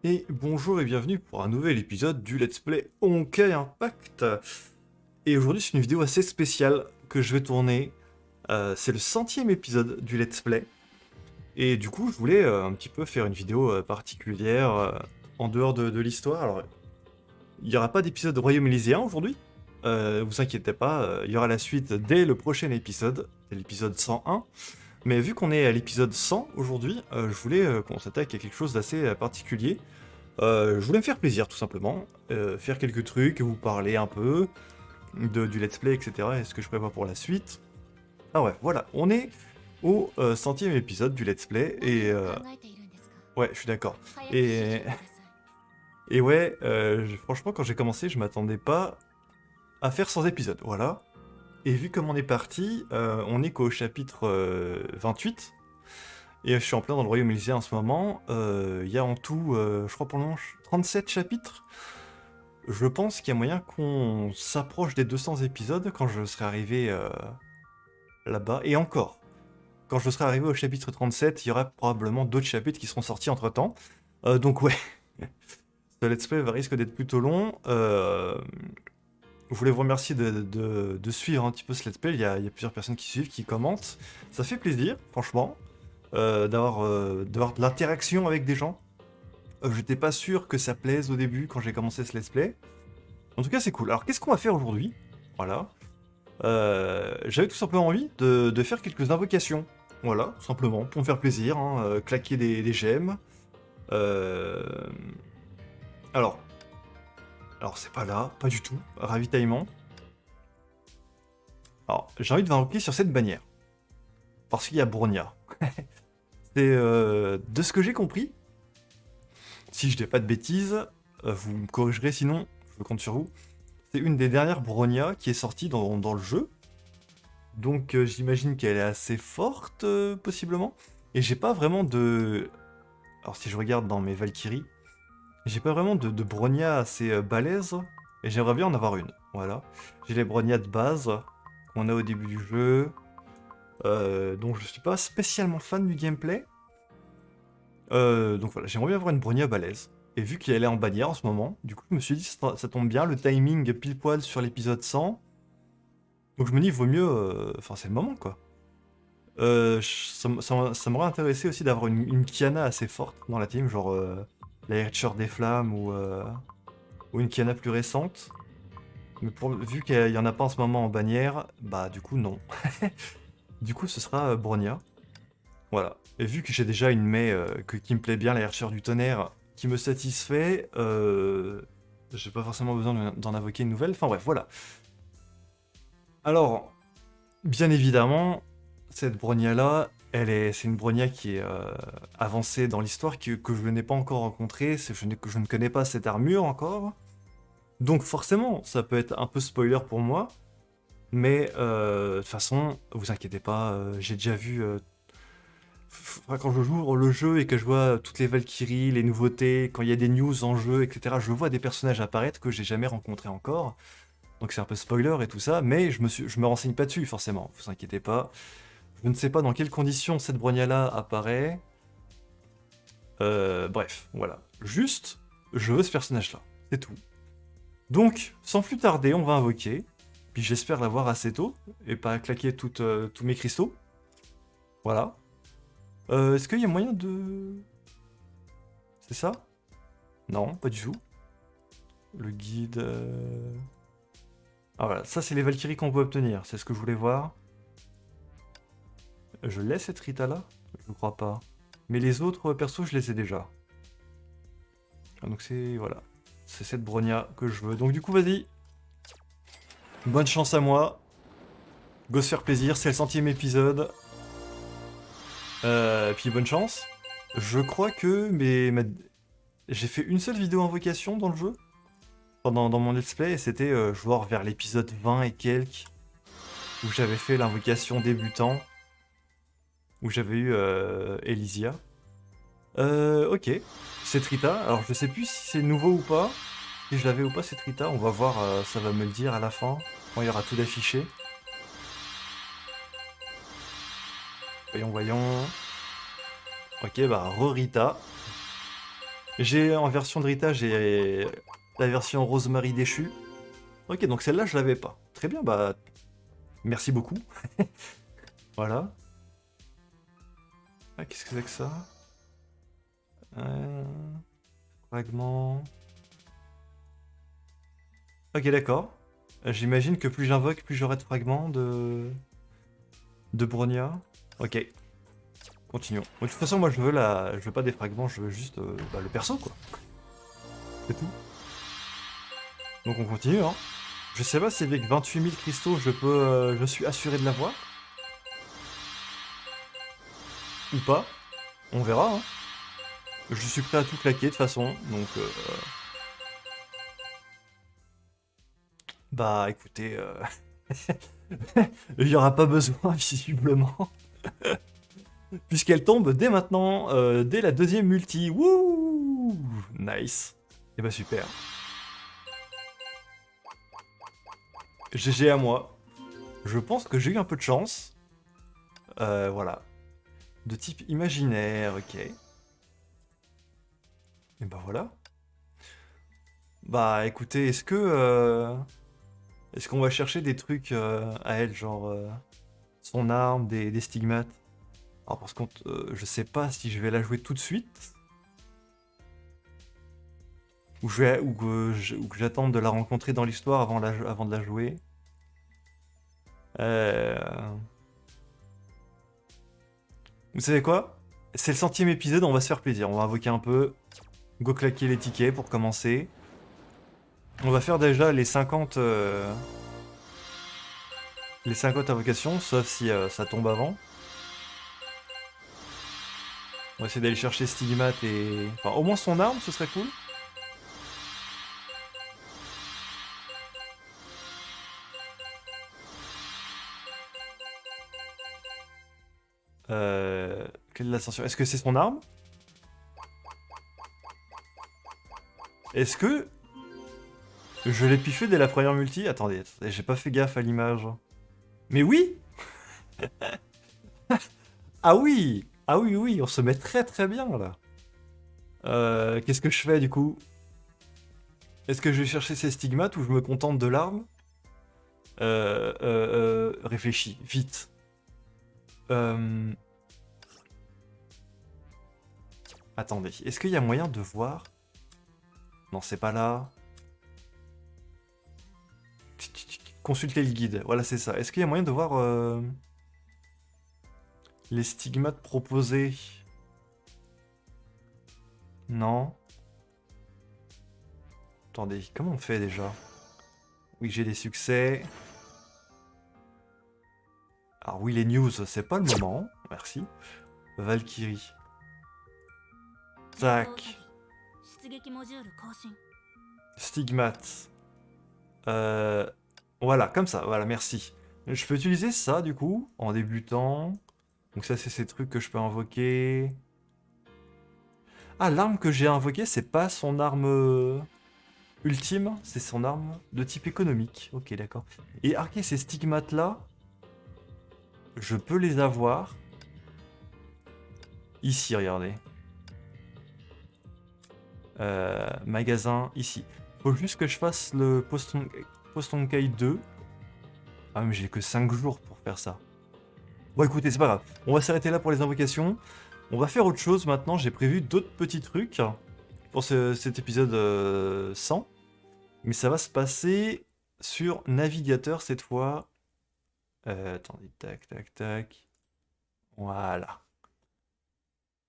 Et bonjour et bienvenue pour un nouvel épisode du Let's Play Honkai Impact. Et aujourd'hui c'est une vidéo assez spéciale que je vais tourner. C'est le 100e épisode du Let's Play. Et du coup je voulais un petit peu faire une vidéo particulière en dehors de l'histoire. Alors il n'y aura pas d'épisode Royaume Élyséen aujourd'hui. Vous inquiétez pas, il y aura la suite dès le prochain épisode, c'est l'épisode 101. Mais vu qu'on est à l'épisode 100 aujourd'hui, je voulais qu'on s'attaque à quelque chose d'assez particulier. Je voulais me faire plaisir tout simplement, faire quelques trucs, vous parler un peu du let's play, etc. Et ce que je prépare pour la suite. Ah ouais, voilà, on est au 100e épisode du let's play et ouais, je suis d'accord. Et, et ouais, franchement quand j'ai commencé, je m'attendais pas à faire 100 épisodes, voilà. Et vu comme on est parti, on est qu'au chapitre 28. Et je suis en plein dans le Royaume Élysée en ce moment. Il y a en tout, je crois pour le moment, 37 chapitres. Je pense qu'il y a moyen qu'on s'approche des 200 épisodes quand je serai arrivé là-bas. Et encore, quand je serai arrivé au chapitre 37, il y aura probablement d'autres chapitres qui seront sortis entre-temps. Donc ouais, ce let's play risque d'être plutôt long. Je voulais vous remercier de suivre un petit peu ce let's play. Il y a plusieurs personnes qui suivent, qui commentent. Ça fait plaisir, franchement, d'avoir de l'interaction avec des gens. J'étais pas sûr que ça plaise au début quand j'ai commencé ce let's play. En tout cas, c'est cool. Alors, qu'est-ce qu'on va faire aujourd'hui? Voilà. J'avais tout simplement envie de faire quelques invocations. Voilà, tout simplement, pour me faire plaisir, hein, claquer des gemmes. Euh, Alors, alors c'est pas là, pas du tout. Ravitaillement. Alors, j'ai envie de m'invoquer sur cette bannière. Parce qu'il y a Bronia. C'est de ce que j'ai compris. Si je dis pas de bêtises, vous me corrigerez sinon, je compte sur vous. C'est une des dernières Bronia qui est sortie dans le jeu. Donc j'imagine qu'elle est assez forte, possiblement. Et j'ai pas vraiment de... Alors si je regarde dans mes Valkyries, j'ai pas vraiment de Bronia assez balèze. Et j'aimerais bien en avoir une. Voilà. J'ai les Bronia de base qu'on a au début du jeu. Donc je suis pas spécialement fan du gameplay. Donc voilà, j'aimerais bien avoir une Bronia balèze. Et vu qu'elle est en bannière en ce moment, du coup je me suis dit ça tombe bien, le timing pile poil sur l'épisode 100. Donc je me dis, vaut mieux... Enfin c'est le moment quoi. Ça m'aurait intéressé aussi d'avoir une Kiana assez forte dans la team, genre la Herrscher des Flammes ou une Kiana plus récente. Mais vu qu'il y en a pas en ce moment en bannière, bah du coup non. Du coup ce sera Bronia. Voilà. Et vu que j'ai déjà une Mei qui me plaît bien, la Herrscher du Tonnerre, qui me satisfait, j'ai pas forcément besoin d'en invoquer une nouvelle. Enfin bref, voilà. Alors, bien évidemment, cette Bronia-là, c'est une Bronia qui est avancée dans l'histoire, que je n'ai pas encore rencontrée, je ne connais pas cette armure encore. Donc forcément, ça peut être un peu spoiler pour moi, mais de toute façon, vous inquiétez pas, j'ai déjà vu... quand je joue le jeu et que je vois toutes les Valkyries, les nouveautés, quand il y a des news en jeu, etc., je vois des personnages apparaître que j'ai jamais rencontrés encore. Donc c'est un peu spoiler et tout ça, mais je me renseigne pas dessus forcément, vous inquiétez pas. Je ne sais pas dans quelles conditions cette Bronia-là apparaît. Bref, voilà. Juste, je veux ce personnage-là. C'est tout. Donc, sans plus tarder, on va invoquer. Puis j'espère l'avoir assez tôt, et pas claquer tous mes cristaux. Voilà. Est-ce qu'il y a moyen de... C'est ça? Non, pas du tout. Le guide... Ah voilà, ça c'est les Valkyries qu'on peut obtenir, c'est ce que je voulais voir. Je laisse cette Rita-là? Je ne crois pas. Mais les autres persos, je les ai déjà. Ah, donc c'est... Voilà. C'est cette Bronia que je veux. Donc du coup, vas-y. Bonne chance à moi. Go se faire plaisir, c'est le 100e épisode. Puis bonne chance. Je crois que j'ai fait une seule vidéo invocation dans le jeu. Pendant dans mon let's play, et c'était genre vers l'épisode 20 et quelques. Où j'avais fait l'invocation débutant. Où j'avais eu Elysia. Ok. C'est Rita. Alors je sais plus si c'est nouveau ou pas. Si je l'avais ou pas cette Rita, on va voir, ça va me le dire à la fin. Quand il y aura tout d'affiché. Voyons, voyons. Ok, bah, Rorita. J'ai en version de Rita, j'ai la version Rosemary déchue. Ok, donc celle-là, je l'avais pas. Très bien, bah, merci beaucoup. Voilà. Ah, qu'est-ce que c'est que ça? euh... Fragment. Ok, d'accord. J'imagine que plus j'invoque, plus j'aurai de fragments de Bronia. Ok, continuons. De toute façon, moi, je veux pas des fragments, je veux juste bah, le perso, quoi. C'est tout. Donc on continue, hein. Je sais pas si avec 28 000 cristaux, je suis assuré de l'avoir. Ou pas. On verra, hein. Je suis prêt à tout claquer, de toute façon. Donc, bah, écoutez, il y aura pas besoin, visiblement. Puisqu'elle tombe dès maintenant, dès la deuxième multi. Wouh! Nice. Et bah super. GG à moi. Je pense que j'ai eu un peu de chance. Voilà. De type imaginaire, ok. Et bah voilà. Bah écoutez, est-ce qu'on va chercher des trucs à elle, genre son arme, des stigmates? Alors par contre, je sais pas si je vais la jouer tout de suite. Ou que j'attende de la rencontrer dans l'histoire avant de la jouer. Euh, Vous savez quoi? C'est le centième épisode, on va se faire plaisir. On va invoquer un peu. Go claquer les tickets pour commencer. On va faire déjà les 50 invocations, sauf si ça tombe avant. On va essayer d'aller chercher Stigmate et... Enfin, au moins son arme, ce serait cool. Quelle est l'ascension? Est-ce que c'est son arme? Est-ce que je l'ai piffé dès la première multi? Attendez, j'ai pas fait gaffe à l'image. Mais oui! Ah oui! Ah oui, oui, on se met très très bien là. Qu'est-ce que je fais du coup? Est-ce que je vais chercher ces stigmates ou je me contente de l'arme? Réfléchis, vite. Euh... Attendez, est-ce qu'il y a moyen de voir? Non, c'est pas là. Consulter le guide, voilà c'est ça. Est-ce qu'il y a moyen de voir les stigmates proposés? Non. Attendez, comment on fait déjà? Oui, j'ai des succès. Alors oui, les news, c'est pas le moment. Merci. Valkyrie. Tac. Stigmate. Voilà, comme ça, voilà, merci. Je peux utiliser ça, du coup, en débutant. Donc ça, c'est ces trucs que je peux invoquer. Ah, l'arme que j'ai invoquée, c'est pas son arme ultime, c'est son arme de type économique. Ok, d'accord. Et ok, ces stigmates-là, je peux les avoir. Ici, regardez. Magasin, ici. Faut juste que je fasse le Postonkai 2. Ah, mais j'ai que 5 jours pour faire ça. Bon, écoutez, c'est pas grave. On va s'arrêter là pour les invocations. On va faire autre chose maintenant. J'ai prévu d'autres petits trucs pour cet épisode 100. Mais ça va se passer sur navigateur cette fois. Attendez, tac, tac, tac. Voilà.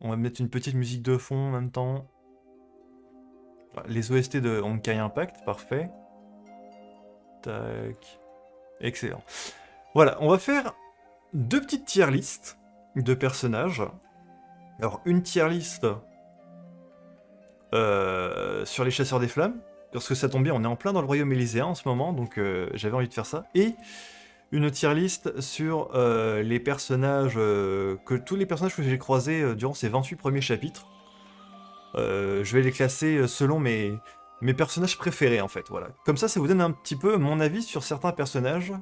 On va mettre une petite musique de fond en même temps. Les OST de Honkai Impact, parfait. Tac. Excellent. Voilà, on va faire deux petites tier listes de personnages. Alors, une tier list sur les chasseurs des flammes, parce que ça tombe bien, on est en plein dans le royaume élyséen en ce moment, donc j'avais envie de faire ça. Et une tier list sur les personnages, tous les personnages que j'ai croisés durant ces 28 premiers chapitres. Je vais les classer selon mes personnages préférés, en fait, voilà. Comme ça vous donne un petit peu mon avis sur certains personnages.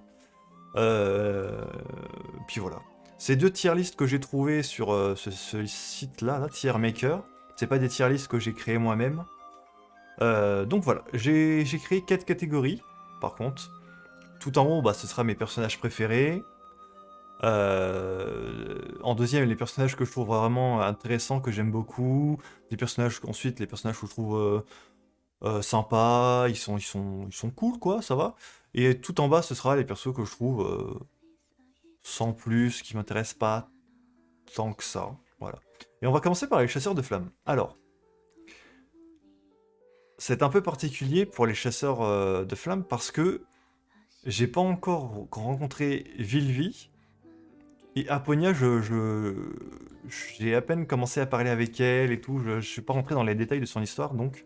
Puis voilà. Ces deux tier lists que j'ai trouvées sur ce site-là, Tier Maker, C'est pas des tier lists que j'ai créées moi-même. Donc voilà, j'ai créé 4 catégories, par contre. Tout en haut, bah, ce sera mes personnages préférés. En deuxième, les personnages que je trouve vraiment intéressants, que j'aime beaucoup. Des personnages, ensuite, les personnages que je trouve sympas, ils sont cool, quoi, ça va. Et tout en bas, ce sera les persos que je trouve sans plus, qui m'intéressent pas tant que ça. Voilà. Et on va commencer par les chasseurs de flammes. Alors, c'est un peu particulier pour les chasseurs de flammes parce que j'ai pas encore rencontré Vilvi. Et Aponia, j'ai à peine commencé à parler avec elle et tout, je suis pas rentré dans les détails de son histoire, donc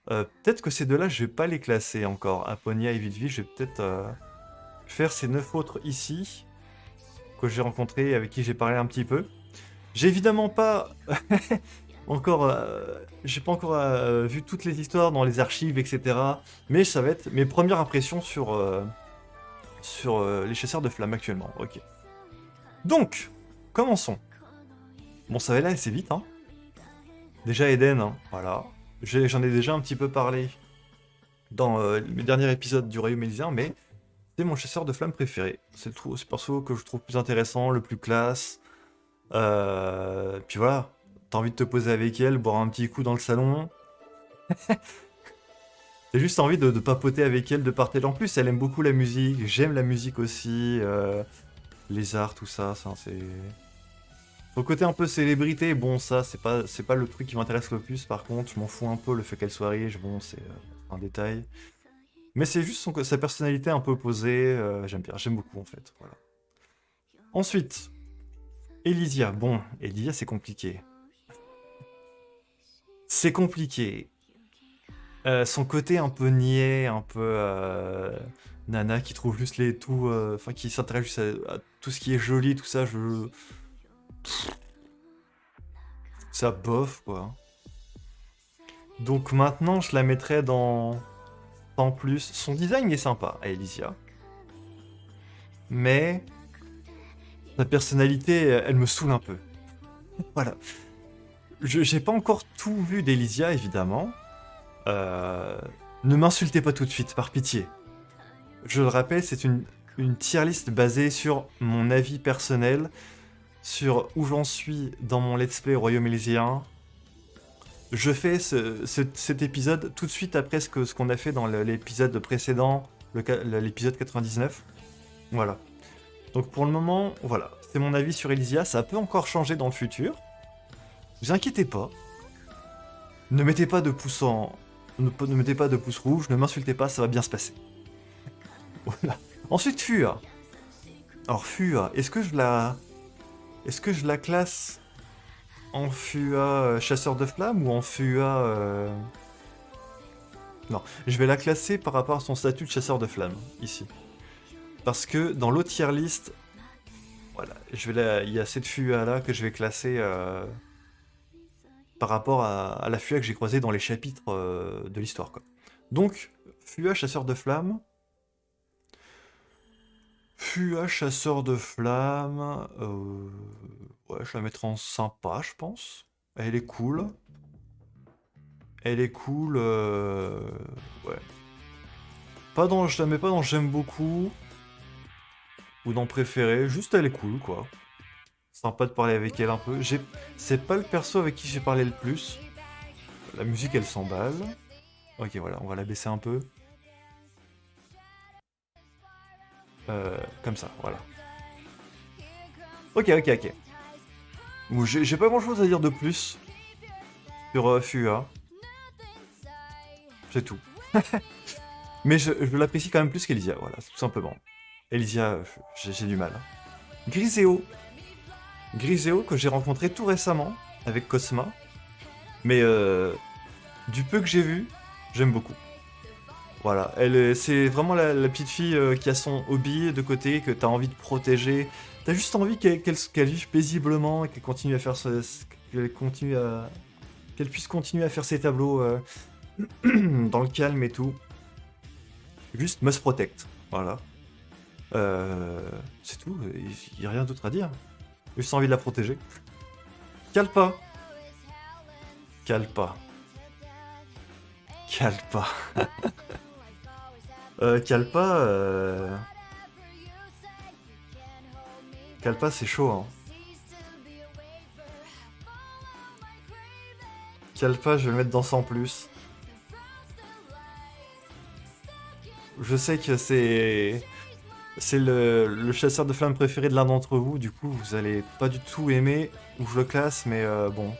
peut-être que ces deux-là, je vais pas les classer encore. Aponia et Vilvi, je vais peut-être faire ces 9 autres ici, que j'ai rencontrés, avec qui j'ai parlé un petit peu. J'ai évidemment pas encore, j'ai pas encore vu toutes les histoires dans les archives, etc. Mais ça va être mes premières impressions sur les chasseurs de flammes actuellement. Ok. Donc, commençons. Bon, ça va aller assez vite, hein. Déjà Eden, hein, voilà. J'en ai déjà un petit peu parlé dans mes derniers épisodes du Royaume Élysien, mais c'est mon chasseur de flammes préféré. C'est le perso que je trouve plus intéressant, le plus classe. Puis voilà, t'as envie de te poser avec elle, boire un petit coup dans le salon. T'as juste envie de papoter avec elle, de partager. En plus, elle aime beaucoup la musique, j'aime la musique aussi, les arts, tout ça, c'est... Son côté un peu célébrité, bon ça c'est pas le truc qui m'intéresse le plus par contre, je m'en fous un peu le fait qu'elle soit riche, bon c'est un détail. Mais c'est juste sa personnalité un peu posée, j'aime bien, j'aime beaucoup en fait, voilà. Ensuite, Elysia, bon, Elysia c'est compliqué. C'est compliqué. Son côté un peu niais, un peu nana qui trouve juste les tout, enfin qui s'intéresse juste à tout ce qui est joli, tout ça, ça bof quoi. Donc maintenant je la mettrais dans en plus. Son design est sympa à Elysia. Mais sa personnalité, elle me saoule un peu. Voilà. J'ai pas encore tout vu d'Elysia, évidemment. Ne m'insultez pas tout de suite, par pitié. Je le rappelle, c'est une tier list basée sur mon avis personnel, sur où j'en suis dans mon let's play Royaume Élysien. Je fais cet épisode tout de suite après ce qu'on a fait dans l'épisode précédent, l'épisode 99. Voilà. Donc pour le moment, voilà. C'est mon avis sur Elysia, ça peut encore changer dans le futur. Ne vous inquiétez pas. Ne mettez pas de pouce ne mettez pas de pouce rouge, ne m'insultez pas, ça va bien se passer. Voilà. Ensuite, Fua. Alors Fua, est-ce que je la classe en Fua chasseur de flammes ou en Fua... Non, je vais la classer par rapport à son statut de chasseur de flammes, ici. Parce que dans l'autre tier list, voilà, il y a cette Fua là que je vais classer par rapport à la Fua que j'ai croisée dans les chapitres de l'histoire, quoi. Donc, Fua chasseur de flammes. Fua chasseur de flammes. Ouais, je la mettrai en sympa, je pense. Elle est cool. Elle est cool. Ouais. Je la mets pas dans j'aime beaucoup. Ou dans préféré. Juste elle est cool, quoi. Sympa de parler avec elle un peu. C'est pas le perso avec qui j'ai parlé le plus. La musique, elle s'emballe. Ok, voilà, on va la baisser un peu. Comme ça, voilà. Ok, ok, ok. Bon, j'ai pas grand chose à dire de plus sur Fua. C'est tout. Mais je l'apprécie quand même plus qu'Elysia, voilà, tout simplement. Elysia, j'ai du mal. Griseo. Griseo que j'ai rencontré tout récemment avec Cosma. Mais du peu que j'ai vu, j'aime beaucoup. Voilà, c'est vraiment la petite fille qui a son hobby de côté, que t'as envie de protéger. T'as juste envie qu'elle vive paisiblement et qu'elle continue à faire qu'elle puisse continuer à faire ses tableaux dans le calme et tout. Juste must protect, voilà. C'est tout, il n'y a rien d'autre à dire. J'ai juste envie de la protéger. Kalpa. Kalpa. Kalpa. Kalpa, Kalpa, c'est chaud, hein. Kalpa, je vais le mettre dans 100+. Je sais que c'est le chasseur de flammes préféré de l'un d'entre vous, du coup vous allez pas du tout aimer où je le classe, mais bon.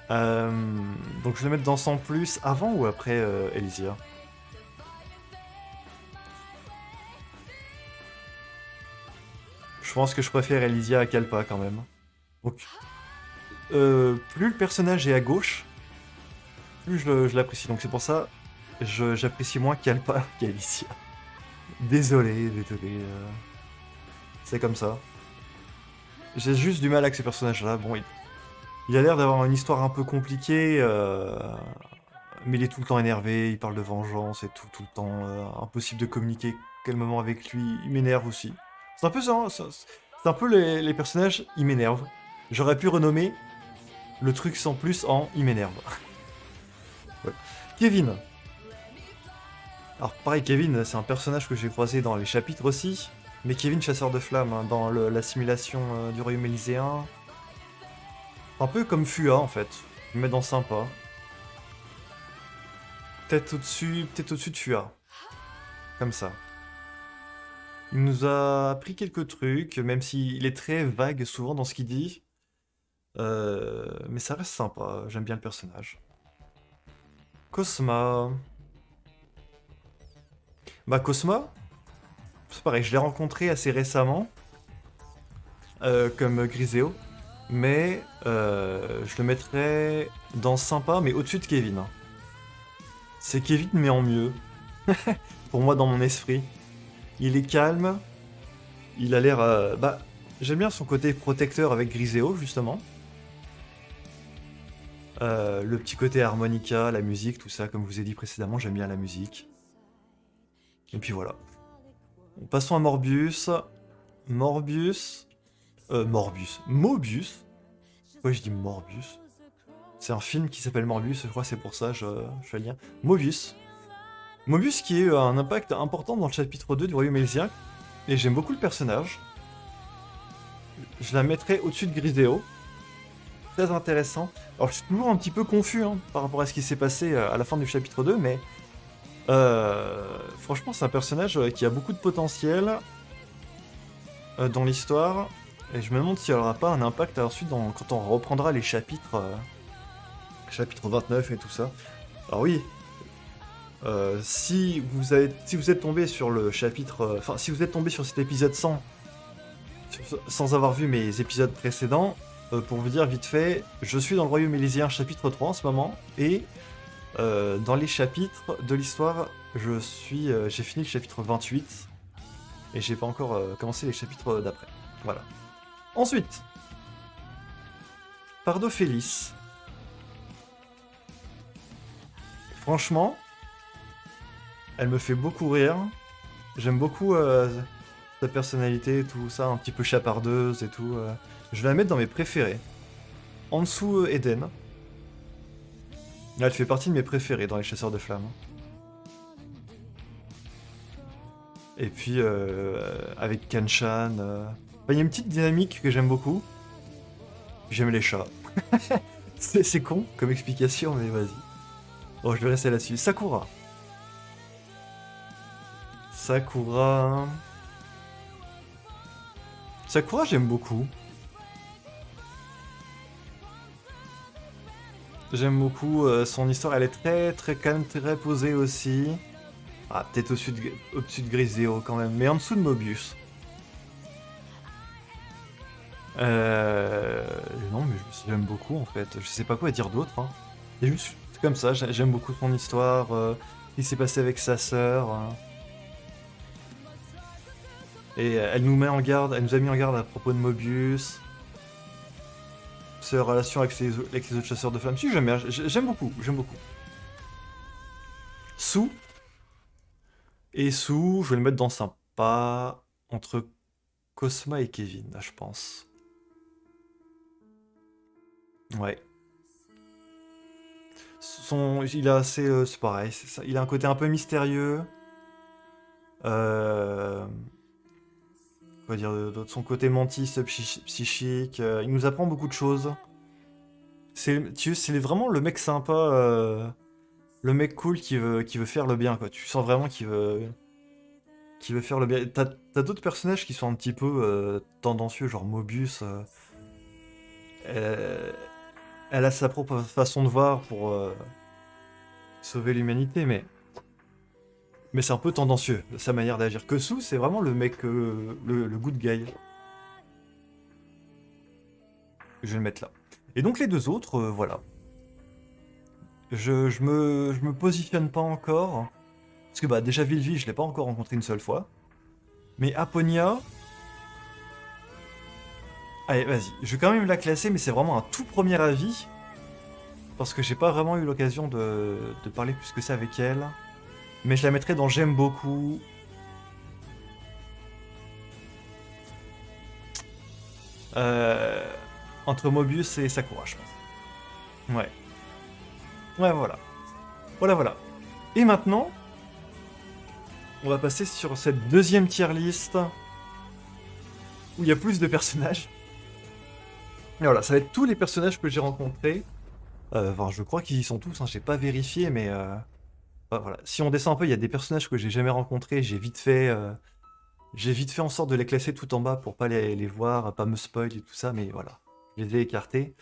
Donc je vais le mettre dans 100+, avant ou après Elysia? Je pense que je préfère Elysia à Kalpa quand même. Donc, plus le personnage est à gauche, plus je l'apprécie. Donc c'est pour ça, j'apprécie moins Kalpa qu'Elysia. Désolé. C'est comme ça. J'ai juste du mal avec ces personnages-là. Bon, il a l'air d'avoir une histoire un peu compliquée, mais il est tout le temps énervé, il parle de vengeance et tout le temps. Impossible de communiquer calmement avec lui, il m'énerve aussi. C'est un peu ça, hein, c'est un peu les personnages, ils m'énervent. J'aurais pu renommer le truc sans plus en il m'énerve. Ouais. Kevin. Alors pareil, Kevin, c'est un personnage que j'ai croisé dans les chapitres aussi. Mais Kevin, chasseur de flammes, hein, dans la simulation du royaume élyséen. Un peu comme Fua en fait. Je le mets dans sympa. Peut-être au-dessus de Fua. Comme ça. Il nous a appris quelques trucs, même s'il est très vague souvent dans ce qu'il dit. Mais ça reste sympa, j'aime bien le personnage. Cosma. Bah Cosma, c'est pareil, je l'ai rencontré assez récemment, comme Griseo. Mais je le mettrais dans sympa, mais au-dessus de Kevin, hein. C'est Kevin, mais en mieux. Pour moi, dans mon esprit. Il est calme. Il a l'air... bah, j'aime bien son côté protecteur avec Griseo, justement. Le petit côté harmonica, la musique, tout ça, comme je vous ai dit précédemment, j'aime bien la musique. Et puis voilà. Passons à Morbius. Morbius... Mobius. Pourquoi je dis Morbius? C'est un film qui s'appelle Morbius, je crois que c'est pour ça, je vais le dire. Mobius. Mobius qui a eu un impact important dans le chapitre 2 du Royaume Élysien. Et j'aime beaucoup le personnage. Je la mettrais au-dessus de Griseo. Très intéressant. Alors je suis toujours un petit peu confus hein, par rapport à ce qui s'est passé à la fin du chapitre 2, mais... franchement c'est un personnage qui a beaucoup de potentiel dans l'histoire. Et je me demande s'il n'y aura pas un impact ensuite quand on reprendra les chapitres... chapitre 29 et tout ça. Alors oui, si vous êtes tombé sur le chapitre... Enfin, si vous êtes tombé sur cet épisode 100, sans avoir vu mes épisodes précédents, pour vous dire vite fait, je suis dans le Royaume Élysien chapitre 3 en ce moment, et dans les chapitres de l'histoire, j'ai fini le chapitre 28, et j'ai pas encore commencé les chapitres d'après. Voilà. Ensuite, Pardophélis. Franchement, elle me fait beaucoup rire. J'aime beaucoup sa personnalité, tout ça, un petit peu chapardeuse et tout. Je vais la mettre dans mes préférés. En dessous, Eden. Elle fait partie de mes préférés dans les chasseurs de flammes. Et puis, avec Kanchan. Il y a une petite dynamique que j'aime beaucoup. J'aime les chats. C'est con comme explication, mais vas-y. Bon, je vais rester là-dessus. Sakura. Sakura, j'aime beaucoup. J'aime beaucoup son histoire. Elle est très très calme, très posée aussi. Ah, peut-être au-dessus de Griseo quand même. Mais en dessous de Mobius. Non, mais j'aime beaucoup en fait. Je sais pas quoi dire d'autre, hein. C'est juste comme ça. J'aime beaucoup son histoire. Ce qui s'est passé avec sa sœur. Et elle nous met en garde, elle nous a mis en garde à propos de Mobius. Ses relations avec les autres chasseurs de flammes. Si, j'aime bien, j'aime beaucoup, j'aime beaucoup. Sou. Et Sou, je vais le mettre dans sympa. Entre Cosma et Kevin, là, je pense. Ouais. Il a assez... c'est pareil, il a un côté un peu mystérieux. Quoi dire d'autre? Son côté mentiste, psychique. Il nous apprend beaucoup de choses. C'est vraiment le mec sympa, le mec cool qui veut faire le bien, quoi. Tu sens vraiment qu'il veut faire le bien. T'as d'autres personnages qui sont un petit peu tendancieux, genre Mobius. Elle, elle a sa propre façon de voir pour sauver l'humanité, mais c'est un peu tendancieux, sa manière d'agir. Kesu, c'est vraiment le mec, le good guy. Je vais le mettre là. Et donc les deux autres, voilà. Je me positionne pas encore. Parce que bah déjà Vilvi, je l'ai pas encore rencontré une seule fois. Mais Aponia... Allez, vas-y. Je vais quand même la classer, mais c'est vraiment un tout premier avis. Parce que j'ai pas vraiment eu l'occasion de parler plus que ça avec elle. Mais je la mettrai dans j'aime beaucoup. Entre Mobius et Sakura, je pense. Ouais. Ouais, voilà. Voilà. Et maintenant, on va passer sur cette deuxième tier list où il y a plus de personnages. Et voilà, ça va être tous les personnages que j'ai rencontrés. Enfin, je crois qu'ils y sont tous, hein, j'ai pas vérifié, mais bah, voilà. Si on descend un peu, il y a des personnages que j'ai jamais rencontrés, j'ai vite fait en sorte de les classer tout en bas pour pas les voir, pas me spoil et tout ça, mais voilà, je les ai écartés.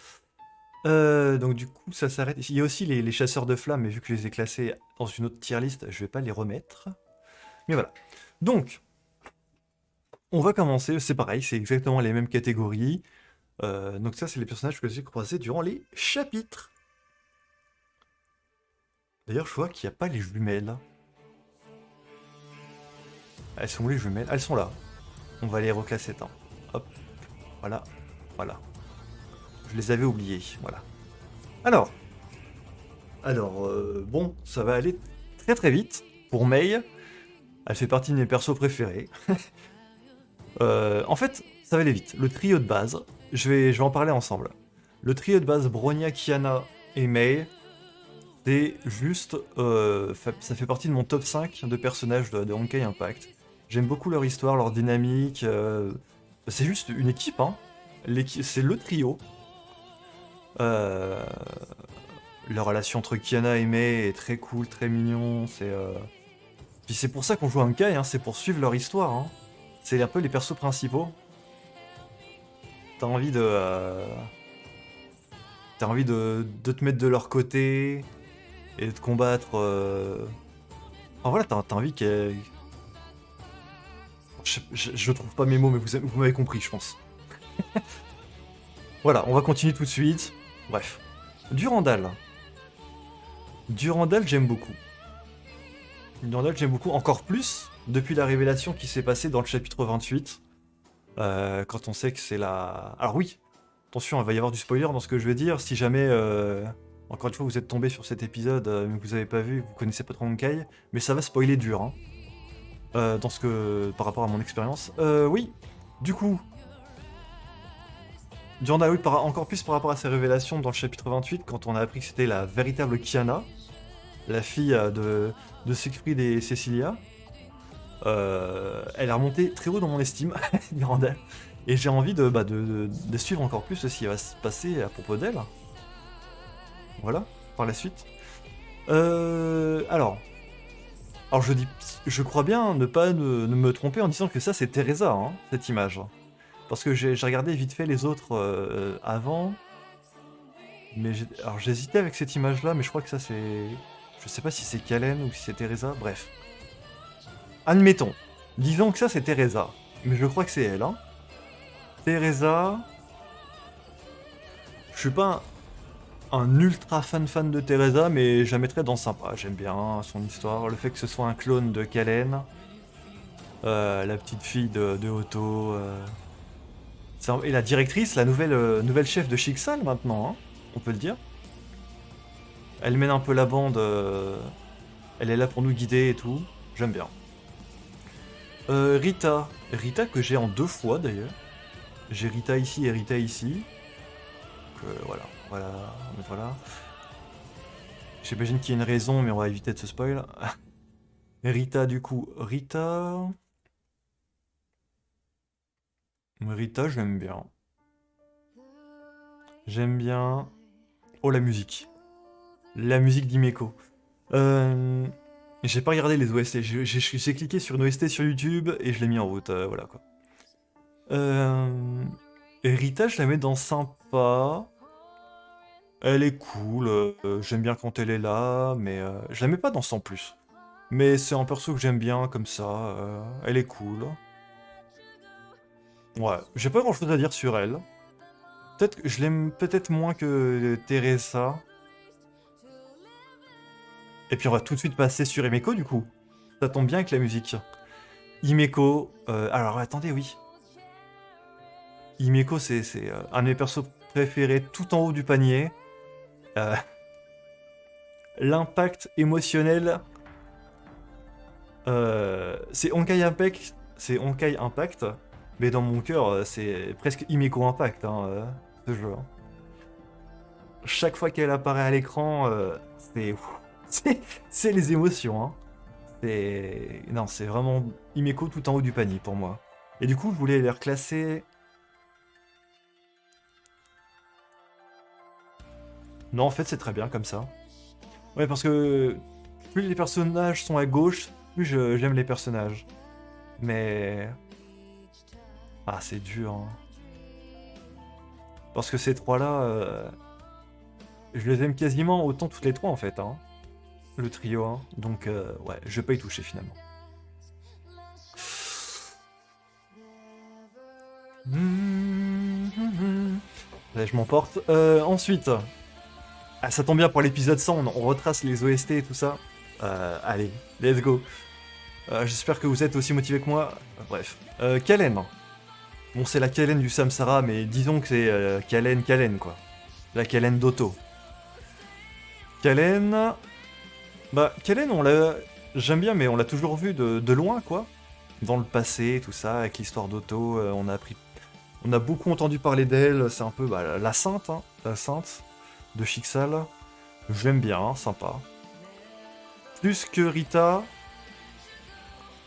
Donc du coup, ça s'arrête ici. Il y a aussi les chasseurs de flammes, mais vu que je les ai classés dans une autre tier list, je vais pas les remettre. Mais voilà. Donc, on va commencer, c'est pareil, c'est exactement les mêmes catégories. Donc ça, c'est les personnages que j'ai croisés durant les chapitres. D'ailleurs, je vois qu'il n'y a pas les jumelles. Elles sont où les jumelles? Elles sont là. On va les reclasser, attends. Hop, voilà. Je les avais oubliées, voilà. Alors, bon, ça va aller très très vite. Pour Mei, elle fait partie de mes persos préférés. En fait, ça va aller vite. Le trio de base, je vais en parler ensemble. Le trio de base, Bronya, Kiana et Mei, c'est juste... ça fait partie de mon top 5 de personnages de Honkai Impact. J'aime beaucoup leur histoire, leur dynamique. C'est juste une équipe, hein. C'est le trio. La relation entre Kiana et Mei est très cool, très mignon. Puis c'est pour ça qu'on joue à Honkai, hein, c'est pour suivre leur histoire. Hein. C'est un peu les persos principaux. T'as envie de te mettre de leur côté et de combattre. Enfin voilà, t'as envie qu'elle. Je trouve pas mes mots, mais vous m'avez compris, je pense. Voilà, on va continuer tout de suite. Bref. Durandal. Durandal, j'aime beaucoup. Durandal, j'aime beaucoup. Encore plus depuis la révélation qui s'est passée dans le chapitre 28. Quand on sait que c'est la... Alors oui, attention, il va y avoir du spoiler dans ce que je vais dire. Si jamais, encore une fois, vous êtes tombé sur cet épisode, mais que vous avez pas vu, vous connaissez pas trop Honkai, mais ça va spoiler dur, hein. Par rapport à mon expérience. Oui, du coup, Durandal, oui, encore plus par rapport à ses révélations dans le chapitre 28, quand on a appris que c'était la véritable Kiana, la fille de Siegfried et Cecilia. Elle a remonté très haut dans mon estime, Durandal. Et j'ai envie de suivre encore plus ce qui va se passer à propos d'elle. Voilà, par la suite. Alors je crois bien ne pas ne me tromper en disant que ça c'est Teresa, hein, cette image. Parce que j'ai regardé vite fait les autres avant. Mais alors j'hésitais avec cette image là, mais je crois que ça c'est... Je sais pas si c'est Kalen ou si c'est Teresa, bref. Admettons. Disons que ça c'est Teresa. Mais je crois que c'est elle, hein. Teresa... Je suis pas un ultra fan de Teresa, mais je la mettrais dans sympa. J'aime bien son histoire, le fait que ce soit un clone de Kalen. La petite fille de Otto. Et la directrice, la nouvelle chef de Schicksal maintenant, hein, on peut le dire. Elle mène un peu la bande. Elle est là pour nous guider et tout. J'aime bien. Rita. Rita que j'ai en 2 fois d'ailleurs. J'ai Rita ici et Rita ici. Donc, voilà. J'imagine qu'il y a une raison, mais on va éviter de se spoil. Rita, du coup. Rita, j'aime bien. J'aime bien. Oh, la musique. La musique d'Imeco. Euh, J'ai pas regardé les OST. J'ai cliqué sur une OST sur YouTube et je l'ai mis en route. Voilà quoi. Euh, et Rita, je la mets dans sympa. Elle est cool. J'aime bien quand elle est là, mais je la mets pas dans 100 plus. Mais c'est un perso que j'aime bien comme ça. Elle est cool. Ouais, j'ai pas grand chose à dire sur elle. Peut-être que je l'aime peut-être moins que Teresa. Et puis on va tout de suite passer sur Himeko du coup. Ça tombe bien avec la musique. Himeko, alors attendez, oui. Himeko, c'est un de mes persos préférés tout en haut du panier. Euh, L'impact émotionnel, c'est Honkai Impact, mais dans mon cœur, c'est presque Himeko Impact, hein, ce jeu. Hein. Chaque fois qu'elle apparaît à l'écran, c'est c'est les émotions. Hein. Non, c'est vraiment Himeko tout en haut du panier pour moi. Et du coup, je voulais les reclasser. Non, en fait, c'est très bien comme ça. Ouais, parce que plus les personnages sont à gauche, plus j'aime les personnages. Mais... Ah, c'est dur. Hein. Parce que ces trois-là, je les aime quasiment autant toutes les trois en fait. Hein. Le trio. Hein. Donc, ouais, je vais pas y toucher finalement. Là, je m'emporte. Ensuite, ah, ça tombe bien pour l'épisode 100, on retrace les OST et tout ça. Allez, let's go. J'espère que vous êtes aussi motivé que moi. Bref. Kalen. Bon, c'est la Kalen du Samsara, mais disons que c'est Kalen, quoi. La Kalen d'Otto. Kalen... Bah, Kalen, on l'a... J'aime bien, mais on l'a toujours vu de loin, quoi. Dans le passé, tout ça, avec l'histoire d'Otto, on a appris... On a beaucoup entendu parler d'elle, c'est un peu bah, la sainte, hein, la sainte de Chixal. J'aime bien, hein, sympa. Plus que Rita,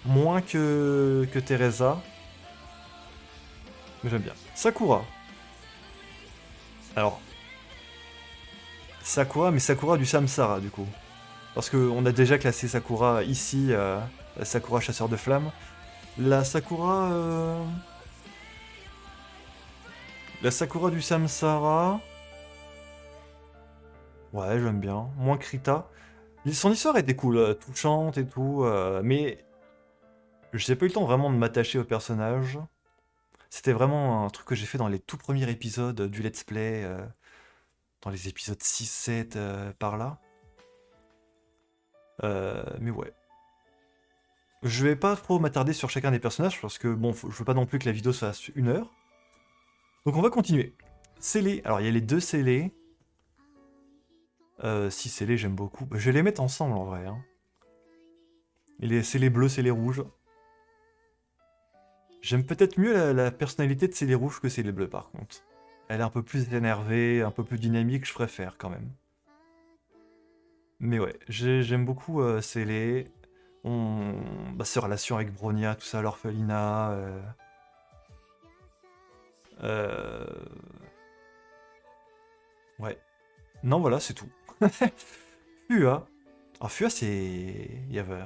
moins que Teresa. Mais j'aime bien. Sakura. Alors, Sakura, mais Sakura du Samsara, du coup. Parce qu'on a déjà classé Sakura ici, Sakura chasseur de flammes. La Sakura... La Sakura du Samsara... Ouais, j'aime bien. Moins que Rita. Son histoire était cool, touchante et tout, mais... J'ai pas eu le temps vraiment de m'attacher au personnage. C'était vraiment un truc que j'ai fait dans les tout premiers épisodes du Let's Play, dans les épisodes 6-7 par là. Mais ouais. Je vais pas trop m'attarder sur chacun des personnages parce que bon, je veux pas non plus que la vidéo se fasse 1 heure. Donc on va continuer. Scellés. Alors il y a les deux scellés. Si scellés j'aime beaucoup. Je vais les mettre ensemble en vrai. Hein. Et les scellés bleus, scellés rouges. J'aime peut-être mieux la personnalité de scellés rouges que scellés bleus par contre. Elle est un peu plus énervée, un peu plus dynamique, je préfère quand même. Mais ouais, j'aime beaucoup Scellé. Bah, ses relations avec Bronya, tout ça, l'orphelinat. Euh, Ouais. Non, voilà, c'est tout. Fua. Ah, Fua, c'est... Il y avait...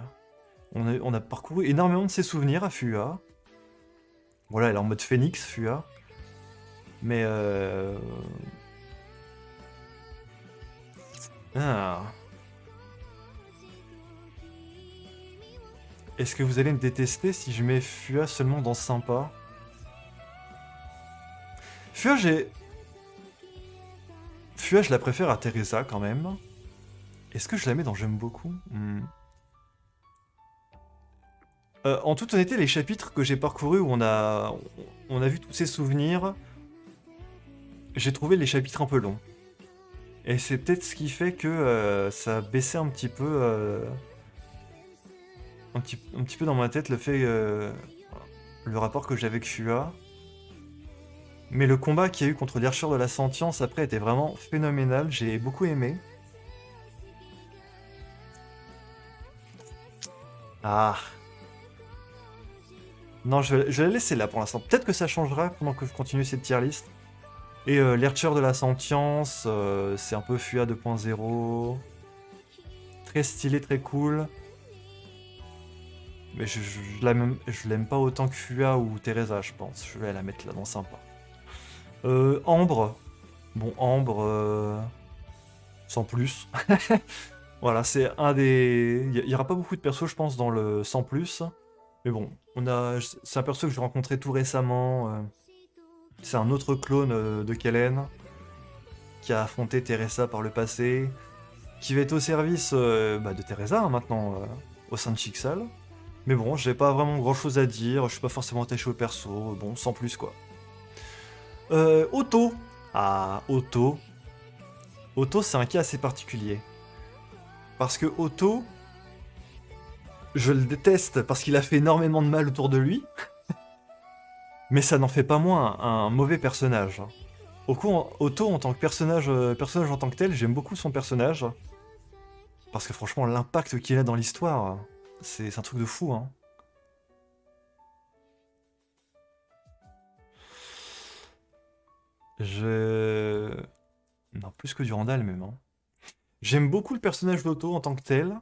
On a parcouru énormément de ses souvenirs à Fua. Voilà, elle est en mode phénix, Fua. Mais... Ah. Est-ce que vous allez me détester si je mets Fua seulement dans sympa? Fua, Fua, je la préfère à Teresa quand même. Est-ce que je la mets dans j'aime beaucoup? En toute honnêteté, les chapitres que j'ai parcourus où on a vu tous ces souvenirs, j'ai trouvé les chapitres un peu longs. Et c'est peut-être ce qui fait que ça a baissé un petit peu, un petit peu dans ma tête le fait, le rapport que j'avais avec Fua. Mais le combat qu'il y a eu contre l'Archer de la Sentience après était vraiment phénoménal, j'ai beaucoup aimé. Ah. Non, je vais la laisser là pour l'instant. Peut-être que ça changera pendant que je continue cette tier list. Et l'Archer de la Sentience, c'est un peu Fua 2.0. Très stylé, très cool. Mais je l'aime pas autant que Fua ou Teresa, je pense. Je vais la mettre là dans sympa. Ambre. Bon, Ambre, sans plus. Voilà, c'est un des... Il y aura pas beaucoup de persos, je pense, dans le sans plus. Mais bon, c'est un perso que j'ai rencontré tout récemment. C'est un autre clone de Kellen qui a affronté Teresa par le passé, qui va être au service de Teresa hein, maintenant au sein de Chixal. Mais bon, j'ai pas vraiment grand chose à dire, je suis pas forcément attaché au perso, bon, sans plus quoi. Otto. Ah, Otto. Otto, c'est un cas assez particulier. Parce que Otto, je le déteste parce qu'il a fait énormément de mal autour de lui, mais ça n'en fait pas moins un mauvais personnage. Otto, en tant que personnage en tant que tel, j'aime beaucoup son personnage. Parce que franchement, l'impact qu'il a dans l'histoire, c'est un truc de fou. Hein. Je... Non, plus que Durandal même. Hein. J'aime beaucoup le personnage d'Otto en tant que tel,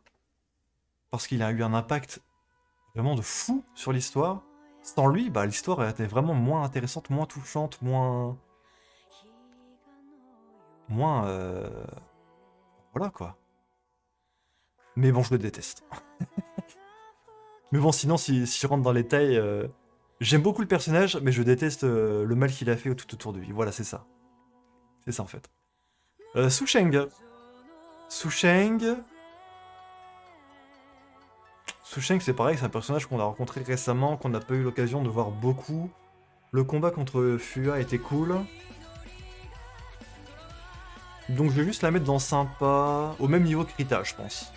parce qu'il a eu un impact vraiment de fou sur l'histoire. Sans lui, bah, l'histoire était vraiment moins intéressante, moins touchante, moins... Moins... Voilà quoi. Mais bon, je le déteste. Mais bon, sinon, si je rentre dans les détails, j'aime beaucoup le personnage, mais je déteste le mal qu'il a fait tout autour de lui. Voilà, c'est ça. C'est ça en fait. Susheng. Susheng. Susheng, c'est pareil, c'est un personnage qu'on a rencontré récemment, qu'on n'a pas eu l'occasion de voir beaucoup. Le combat contre Fua était cool. Donc je vais juste la mettre dans sympa, au même niveau que Rita, je pense.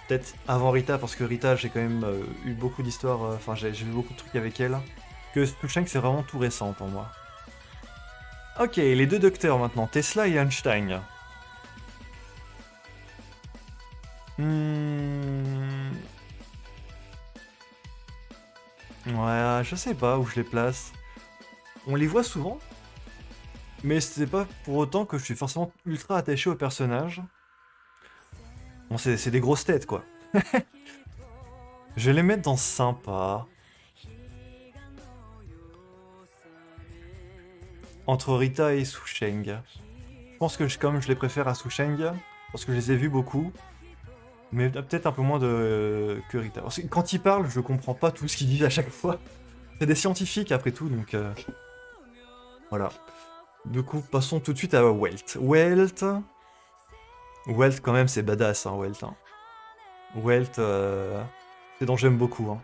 Peut-être avant Rita, parce que Rita, j'ai quand même eu beaucoup d'histoires, enfin j'ai vu beaucoup de trucs avec elle. Que Susheng, c'est vraiment tout récent pour moi. Ok, les deux docteurs maintenant, Tesla et Einstein. Hmm... Ouais, je sais pas où je les place. On les voit souvent, mais c'est pas pour autant que je suis forcément ultra attaché au personnage. Bon, c'est des grosses têtes, quoi. Je vais les mettre dans sympa. Entre Rita et Susheng. Je pense que comme je les préfère à Susheng, parce que je les ai vus beaucoup. Mais peut-être un peu moins que Rita. Parce que quand ils parlent, je comprends pas tout ce qu'ils disent à chaque fois. C'est des scientifiques après tout, donc voilà. Du coup, passons tout de suite à Welt. Welt quand même, c'est badass, hein, Welt. Hein. Welt, c'est dont j'aime beaucoup. Hein.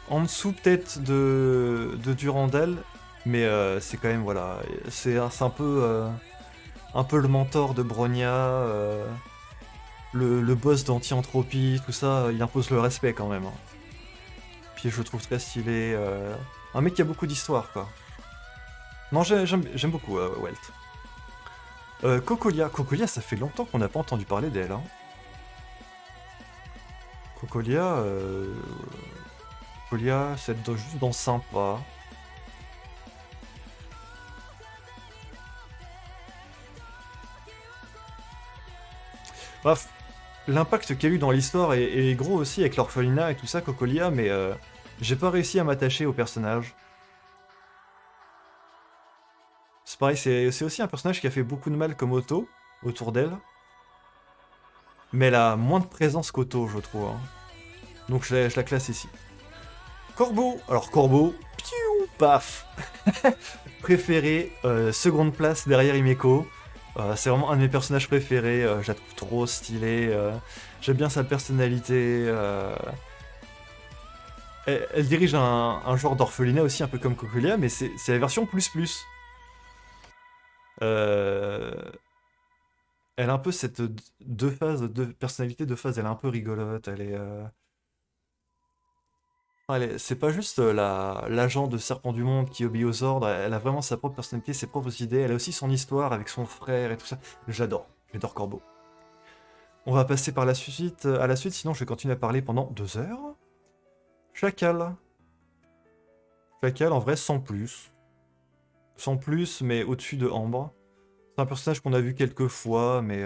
En dessous peut-être de Durandal, mais c'est quand même, voilà, c'est un peu le mentor de Bronya, le boss d'Anti-Entropie, tout ça, il impose le respect quand même. Hein. Puis je le trouve très stylé. Un mec qui a beaucoup d'histoire, quoi. Non, j'aime beaucoup Welt. Cocolia. Cocolia, ça fait longtemps qu'on n'a pas entendu parler d'elle. Hein. Cocolia, Cocolia, c'est juste dans sympa. Bref, l'impact qu'il y a eu dans l'histoire est gros aussi avec l'orphelinat et tout ça, Cocolia, mais j'ai pas réussi à m'attacher au personnage. C'est pareil, c'est aussi un personnage qui a fait beaucoup de mal comme Otto, autour d'elle. Mais elle a moins de présence qu'Otto, je trouve. Hein. Donc je la classe ici. Corbeau. Alors Corbeau, piou, paf. Préféré, seconde place derrière Himeko. C'est vraiment un de mes personnages préférés, je la trouve trop stylée. J'aime bien sa personnalité. Elle dirige un genre d'orphelinat aussi, un peu comme Cocolia, mais c'est la version plus plus. Euh, Elle a un peu cette deux phases, deux personnalités, deux phases. Elle est un peu rigolote. C'est pas juste l'agent de Serpent du Monde qui obéit aux ordres. Elle a vraiment sa propre personnalité, ses propres idées. Elle a aussi son histoire avec son frère et tout ça. J'adore. J'adore Corbeau. On va passer par la suite, à la suite, sinon je vais continuer à parler pendant 2 heures. Chacal. Chacal, en vrai, sans plus. Sans plus, mais au-dessus de Ambre. C'est un personnage qu'on a vu quelques fois, mais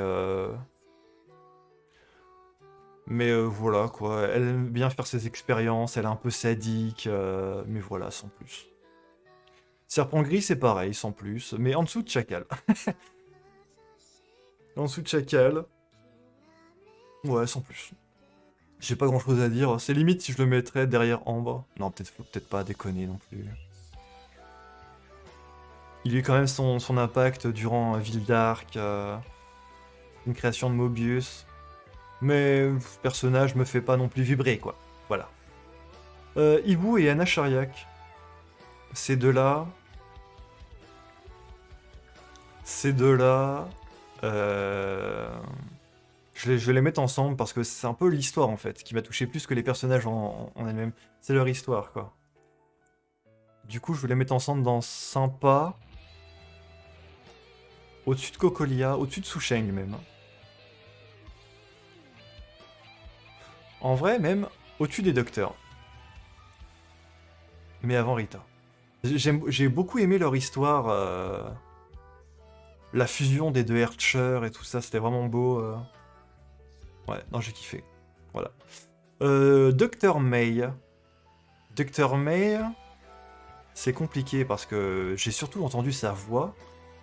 voilà, quoi. Elle aime bien faire ses expériences, elle est un peu sadique, mais voilà, sans plus. Serpent gris, c'est pareil, sans plus, mais en dessous de Chacal. En dessous de Chacal, ouais, sans plus. J'ai pas grand chose à dire, c'est limite si je le mettrais derrière Ambre. Non, faut peut-être pas déconner non plus. Il a eu quand même son impact durant Ville d'Arc, une création de Mobius. Mais ce personnage me fait pas non plus vibrer, quoi. Voilà. Ibu et Anna Shariak. Ces deux-là. Ces deux-là. euh, je vais les mettre ensemble parce que c'est un peu l'histoire en fait qui m'a touché plus que les personnages en elles-mêmes. C'est leur histoire, quoi. Du coup, je vais les mettre ensemble dans Sympa. Au-dessus de Cocolia, au-dessus de Susheng même. En vrai, même au-dessus des docteurs. Mais avant Rita. J'ai beaucoup aimé leur histoire. La fusion des deux Archer et tout ça, c'était vraiment beau. Ouais, non, j'ai kiffé. Voilà. Dr. May. Dr. May, c'est compliqué parce que j'ai surtout entendu sa voix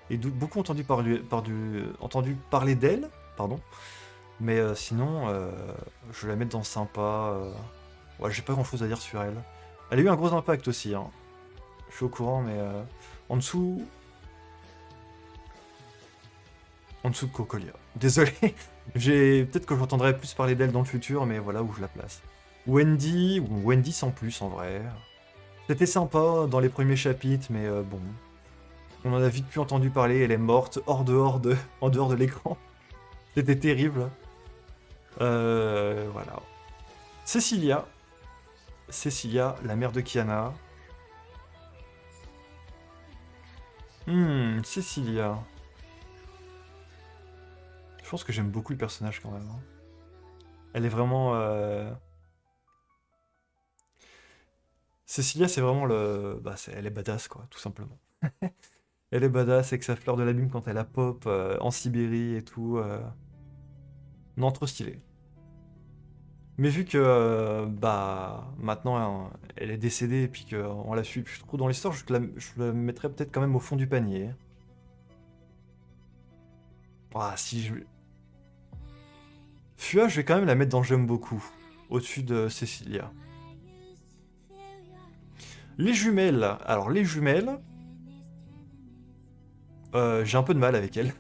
et beaucoup entendu parler d'elle, pardon. Mais sinon, je vais la mettre dans sympa. Ouais, j'ai pas grand chose à dire sur elle. Elle a eu un gros impact aussi, hein. Je suis au courant, mais en dessous, en dessous de Cocolia. Désolé, peut-être que j'entendrai plus parler d'elle dans le futur, mais voilà où je la place. Wendy, ou Wendy sans plus en vrai. C'était sympa dans les premiers chapitres, mais bon. On en a vite plus entendu parler, elle est morte en dehors de l'écran. C'était terrible. Voilà. Cecilia. Cecilia, la mère de Kiana. Cecilia. Je pense que j'aime beaucoup le personnage quand même, hein. Elle est vraiment... Cecilia, c'est vraiment le... Bah, elle est badass, quoi, tout simplement. Elle est badass avec sa fleur de l'abîme quand elle a pop en Sibérie et tout. Non, trop stylé. Mais vu que bah maintenant elle est décédée et puis qu'on la suit plus trop dans l'histoire, je la mettrais peut-être quand même au fond du panier. Ah si je... Fua, je vais quand même la mettre dans J'aime beaucoup, au-dessus de Cecilia. Les jumelles. Alors les jumelles, j'ai un peu de mal avec elles.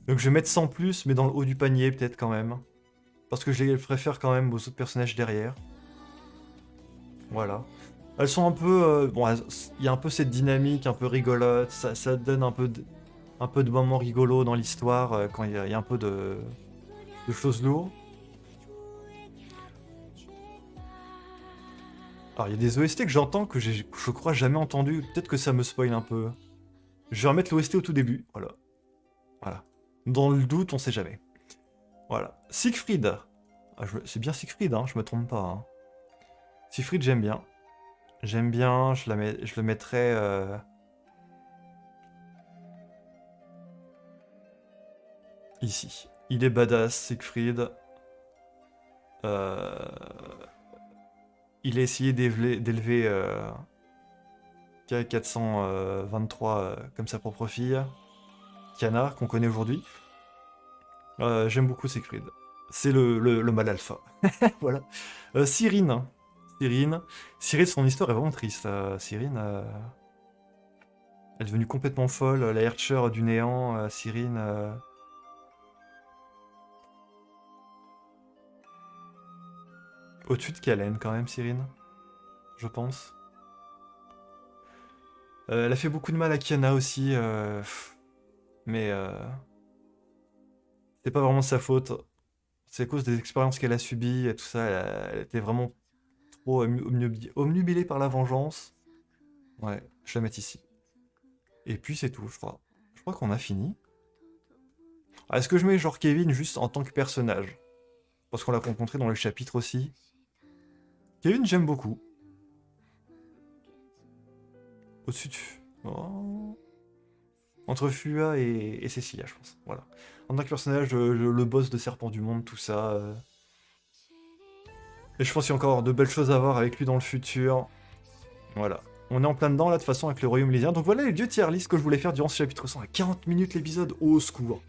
Donc je vais mettre sans plus, mais dans le haut du panier peut-être quand même. Parce que je les préfère quand même aux autres personnages derrière. Voilà. Elles sont un peu... bon, il y a un peu cette dynamique un peu rigolote, ça donne un peu de moments rigolos dans l'histoire quand il y a un peu de choses lourdes. Alors il y a des OST que j'entends que je crois jamais entendu, peut-être que ça me spoil un peu. Je vais remettre l'OST au tout début, voilà. Voilà. Dans le doute, on sait jamais. Voilà. Siegfried. Ah, c'est bien Siegfried, hein, je me trompe pas, hein. Siegfried, j'aime bien. J'aime bien, je le mettrais... ici. Il est badass, Siegfried. Euh, Il a essayé d'élever K423 comme sa propre fille, Kiana, qu'on connaît aujourd'hui. J'aime beaucoup Siegfried. C'est le mal alpha. Voilà. Cyrine. Cyrine. Cyrine, son histoire est vraiment triste. Cyrine, elle est devenue complètement folle. La Hercher du néant, Cyrine. Au-dessus de Kalen, quand même, Cyrine. Je pense. Elle a fait beaucoup de mal à Kiana aussi. Mais c'est pas vraiment de sa faute. C'est à cause des expériences qu'elle a subies et tout ça. Elle était vraiment trop omnubilée par la vengeance. Ouais, je la mets ici. Et puis c'est tout, je crois. Je crois qu'on a fini. Alors, est-ce que je mets genre Kevin juste en tant que personnage? Parce qu'on l'a rencontré dans le chapitre aussi. Kevin, j'aime beaucoup. Au-dessus de... Oh. Entre Fua et Cecilia, je pense. Voilà. En tant que personnage, le boss de Serpent du Monde, tout ça. Et je pense qu'il y a encore de belles choses à voir avec lui dans le futur. Voilà. On est en plein dedans, là, de toute façon, avec le Royaume Lysien. Donc voilà les deux tier list que je voulais faire durant ce chapitre 100. À 40 minutes l'épisode, au secours.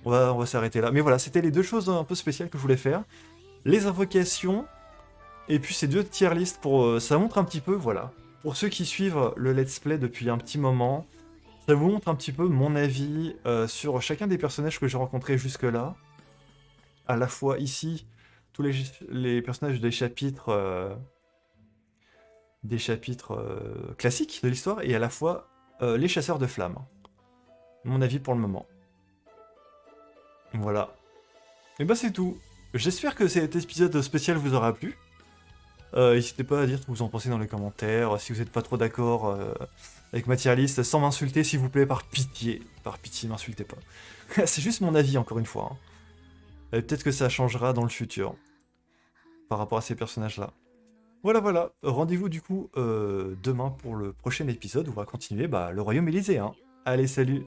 On va s'arrêter là. Mais voilà, c'était les deux choses un peu spéciales que je voulais faire. Les invocations, et puis ces deux tier list pour... ça montre un petit peu, voilà. Pour ceux qui suivent le let's play depuis un petit moment, ça vous montre un petit peu mon avis sur chacun des personnages que j'ai rencontrés jusque-là. À la fois ici, tous les personnages des chapitres classiques de l'histoire, et à la fois les chasseurs de flammes. Mon avis pour le moment. Voilà. Et bah c'est tout. J'espère que cet épisode spécial vous aura plu. N'hésitez pas à dire ce que vous en pensez dans les commentaires, si vous n'êtes pas trop d'accord avec ma tier list, sans m'insulter s'il vous plaît, par pitié. Par pitié, m'insultez pas. C'est juste mon avis encore une fois. Hein. Peut-être que ça changera dans le futur, par rapport à ces personnages-là. Voilà, voilà. Rendez-vous du coup demain pour le prochain épisode où on va continuer le Royaume Élysée. Hein. Allez, salut!